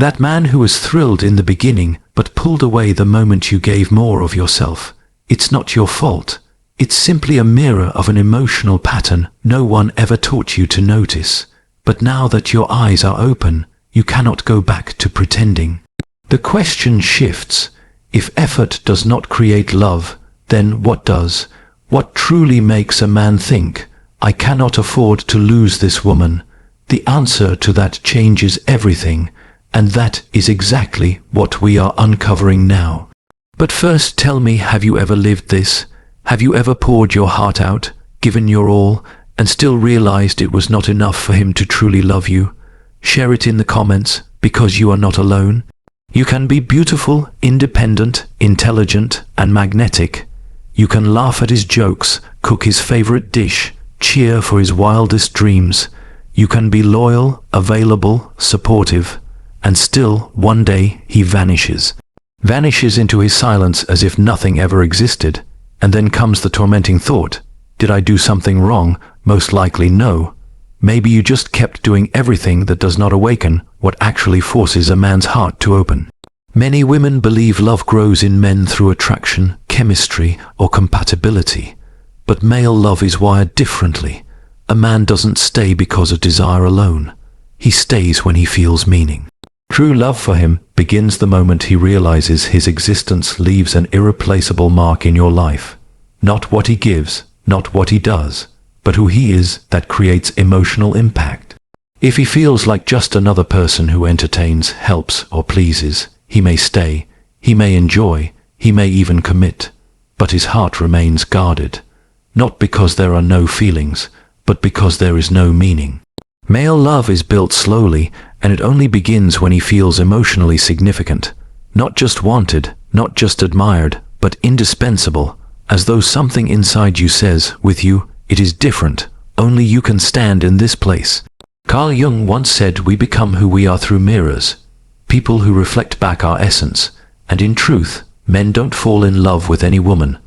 That man who was thrilled in the beginning but pulled away the moment you gave more of yourself. It's not your fault. It's simply a mirror of an emotional pattern no one ever taught you to notice. But now that your eyes are open, you cannot go back to pretending. The question shifts. If effort does not create love, then what does? What truly makes a man think, I cannot afford to lose this woman? The answer to that changes everything, and that is exactly what we are uncovering now. But first tell me, have you ever lived this? Have you ever poured your heart out, given your all, and still realized it was not enough for him to truly love you? Share it in the comments, because you are not alone. You can be beautiful, independent, intelligent, and magnetic. You can laugh at his jokes, cook his favorite dish, cheer for his wildest dreams. You can be loyal, available, supportive, and still, one day, he vanishes. Vanishes into his silence as if nothing ever existed. And then comes the tormenting thought, did I do something wrong? Most likely no. Maybe you just kept doing everything that does not awaken what actually forces a man's heart to open. Many women believe love grows in men through attraction, chemistry, or compatibility. But male love is wired differently. A man doesn't stay because of desire alone. He stays when he feels meaning. True love for him begins the moment he realizes his existence leaves an irreplaceable mark in your life. Not what he gives, not what he does, but who he is that creates emotional impact. If he feels like just another person who entertains, helps, or pleases, he may stay, he may enjoy, he may even commit, but his heart remains guarded. Not because there are no feelings, but because there is no meaning. Male love is built slowly, and it only begins when he feels emotionally significant. Not just wanted, not just admired, but indispensable, as though something inside you says, with you, it is different, only you can stand in this place. Carl Jung once said we become who we are through mirrors, people who reflect back our essence, and in truth, men don't fall in love with any woman.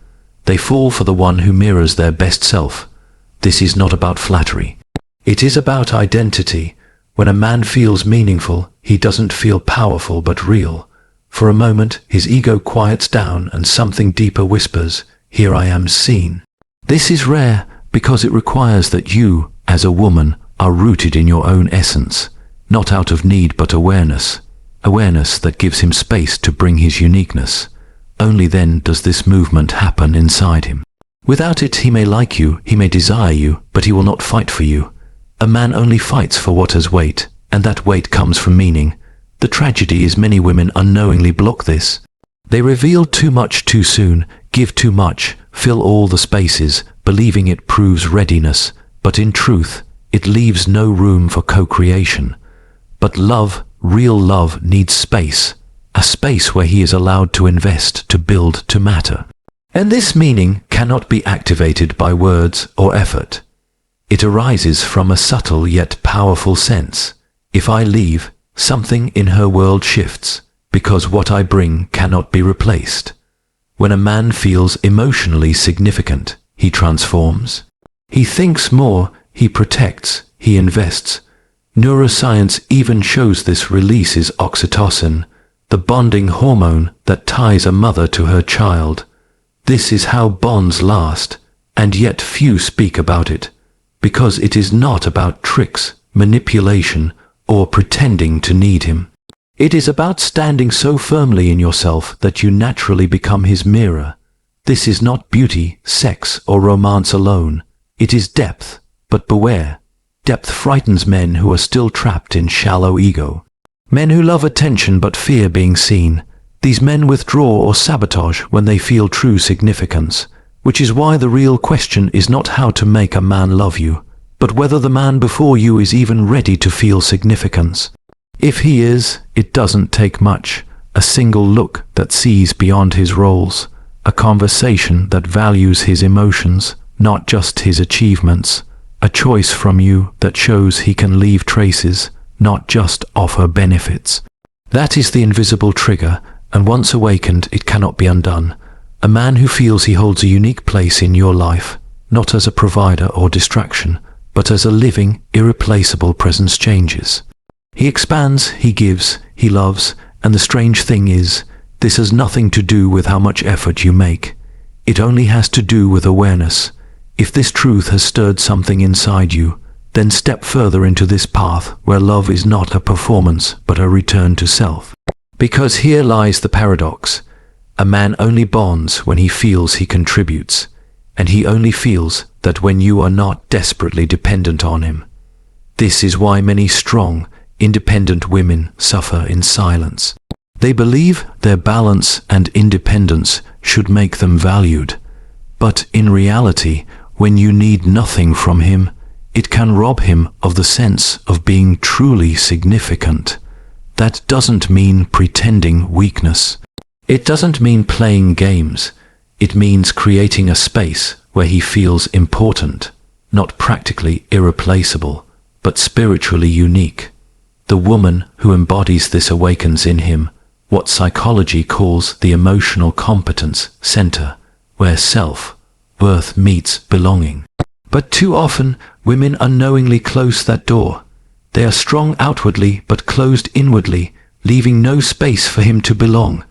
They fall for the one who mirrors their best self. This is not about flattery. It is about identity. When a man feels meaningful, he doesn't feel powerful but real. For a moment, his ego quiets down and something deeper whispers, here I am seen. This is rare because it requires that you, as a woman, are rooted in your own essence, not out of need but awareness. Awareness that gives him space to bring his uniqueness. Only then does this movement happen inside him. Without it, he may like you, he may desire you, but he will not fight for you. A man only fights for what has weight, and that weight comes from meaning. The tragedy is many women unknowingly block this. They reveal too much too soon, give too much, fill all the spaces, believing it proves readiness, but in truth, it leaves no room for co-creation. But love, real love, needs space, a space where he is allowed to invest, to build, to matter. And this meaning cannot be activated by words or effort. It arises from a subtle yet powerful sense. If I leave, something in her world shifts, because what I bring cannot be replaced. When a man feels emotionally significant, he transforms. He thinks more, he protects, he invests. Neuroscience even shows this releases oxytocin, the bonding hormone that ties a mother to her child. This is how bonds last, and yet few speak about it. Because it is not about tricks, manipulation, or pretending to need him. It is about standing so firmly in yourself that you naturally become his mirror. This is not beauty, sex, or romance alone. It is depth, but beware. Depth frightens men who are still trapped in shallow ego. Men who love attention but fear being seen. These men withdraw or sabotage when they feel true significance. Which is why the real question is not how to make a man love you, but whether the man before you is even ready to feel significance. If he is, it doesn't take much. A single look that sees beyond his roles. A conversation that values his emotions, not just his achievements. A choice from you that shows he can leave traces, not just offer benefits. That is the invisible trigger, and once awakened, it cannot be undone. A man who feels he holds a unique place in your life, not as a provider or distraction, but as a living, irreplaceable presence changes. He expands, he gives, he loves, and the strange thing is, this has nothing to do with how much effort you make. It only has to do with awareness. If this truth has stirred something inside you, then step further into this path where love is not a performance but a return to self. Because here lies the paradox. A man only bonds when he feels he contributes, and he only feels that when you are not desperately dependent on him. This is why many strong, independent women suffer in silence. They believe their balance and independence should make them valued. But in reality, when you need nothing from him, it can rob him of the sense of being truly significant. That doesn't mean pretending weakness. It doesn't mean playing games. It means creating a space where he feels important, not practically irreplaceable, but spiritually unique. The woman who embodies this awakens in him what psychology calls the emotional competence center, where self-worth meets belonging. But too often, women unknowingly close that door. They are strong outwardly but closed inwardly, leaving no space for him to belong.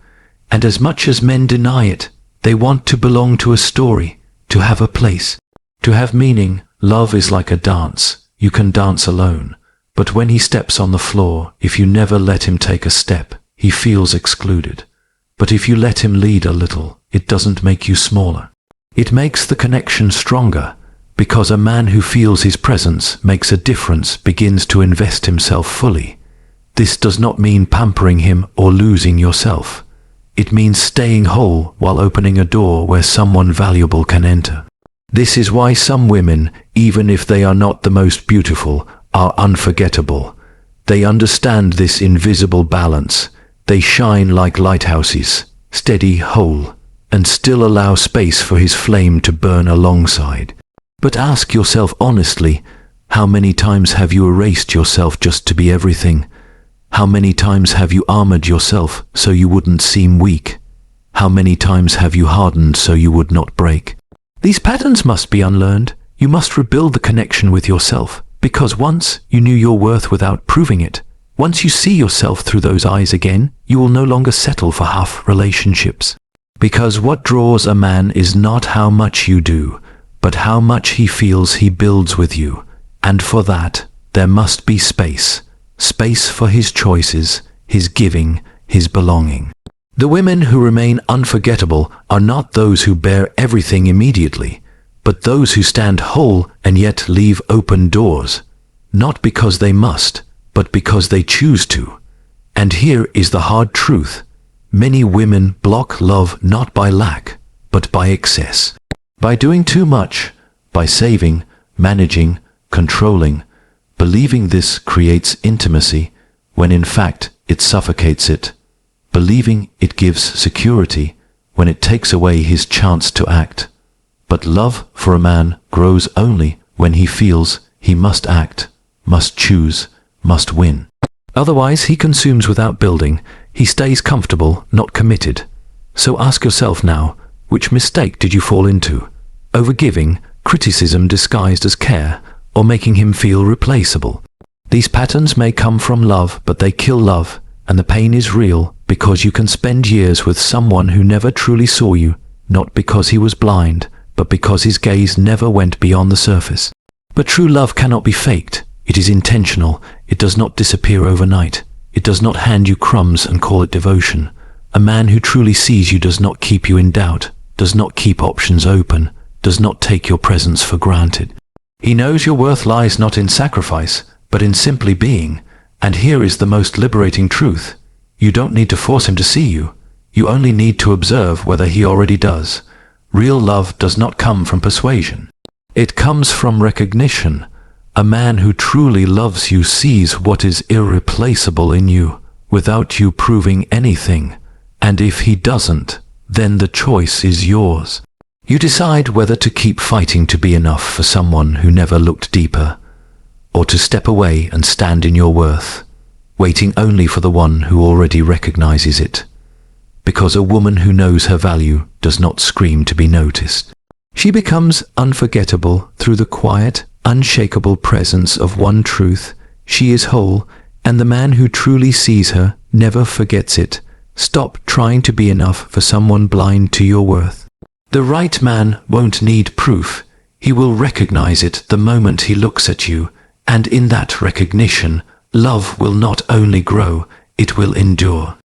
And as much as men deny it, they want to belong to a story, to have a place, to have meaning. Love is like a dance. You can dance alone. But when he steps on the floor, if you never let him take a step, he feels excluded. But if you let him lead a little, it doesn't make you smaller. It makes the connection stronger, because a man who feels his presence makes a difference begins to invest himself fully. This does not mean pampering him or losing yourself. It means staying whole while opening a door where someone valuable can enter. This is why some women, even if they are not the most beautiful, are unforgettable. They understand this invisible balance. They shine like lighthouses, steady, whole, and still allow space for his flame to burn alongside. But ask yourself honestly, how many times have you erased yourself just to be everything? How many times have you armored yourself so you wouldn't seem weak? How many times have you hardened so you would not break? These patterns must be unlearned. You must rebuild the connection with yourself, because once you knew your worth without proving it, once you see yourself through those eyes again, you will no longer settle for half relationships. Because what draws a man is not how much you do, but how much he feels he builds with you. And for that, there must be space. Space for his choices, his giving, his belonging. The women who remain unforgettable are not those who bear everything immediately, but those who stand whole and yet leave open doors, not because they must, but because they choose to. And here is the hard truth. Many women block love not by lack, but by excess. By doing too much, by saving, managing, controlling. Believing this creates intimacy, when in fact it suffocates it. Believing it gives security, when it takes away his chance to act. But love for a man grows only when he feels he must act, must choose, must win. Otherwise he consumes without building. He stays comfortable, not committed. So ask yourself now, which mistake did you fall into? Overgiving, criticism disguised as care, or making him feel replaceable? These patterns may come from love, but they kill love, and the pain is real because you can spend years with someone who never truly saw you, not because he was blind, but because his gaze never went beyond the surface. But true love cannot be faked. It is intentional. It does not disappear overnight. It does not hand you crumbs and call it devotion. A man who truly sees you does not keep you in doubt, does not keep options open, does not take your presence for granted. He knows your worth lies not in sacrifice, but in simply being. And here is the most liberating truth. You don't need to force him to see you. You only need to observe whether he already does. Real love does not come from persuasion. It comes from recognition. A man who truly loves you sees what is irreplaceable in you, without you proving anything. And if he doesn't, then the choice is yours. You decide whether to keep fighting to be enough for someone who never looked deeper, or to step away and stand in your worth, waiting only for the one who already recognizes it. Because a woman who knows her value does not scream to be noticed. She becomes unforgettable through the quiet, unshakable presence of one truth. She is whole, And the man who truly sees her never forgets it. Stop trying to be enough for someone blind to your worth. The right man won't need proof. He will recognize it the moment he looks at you, and in that recognition, love will not only grow, it will endure.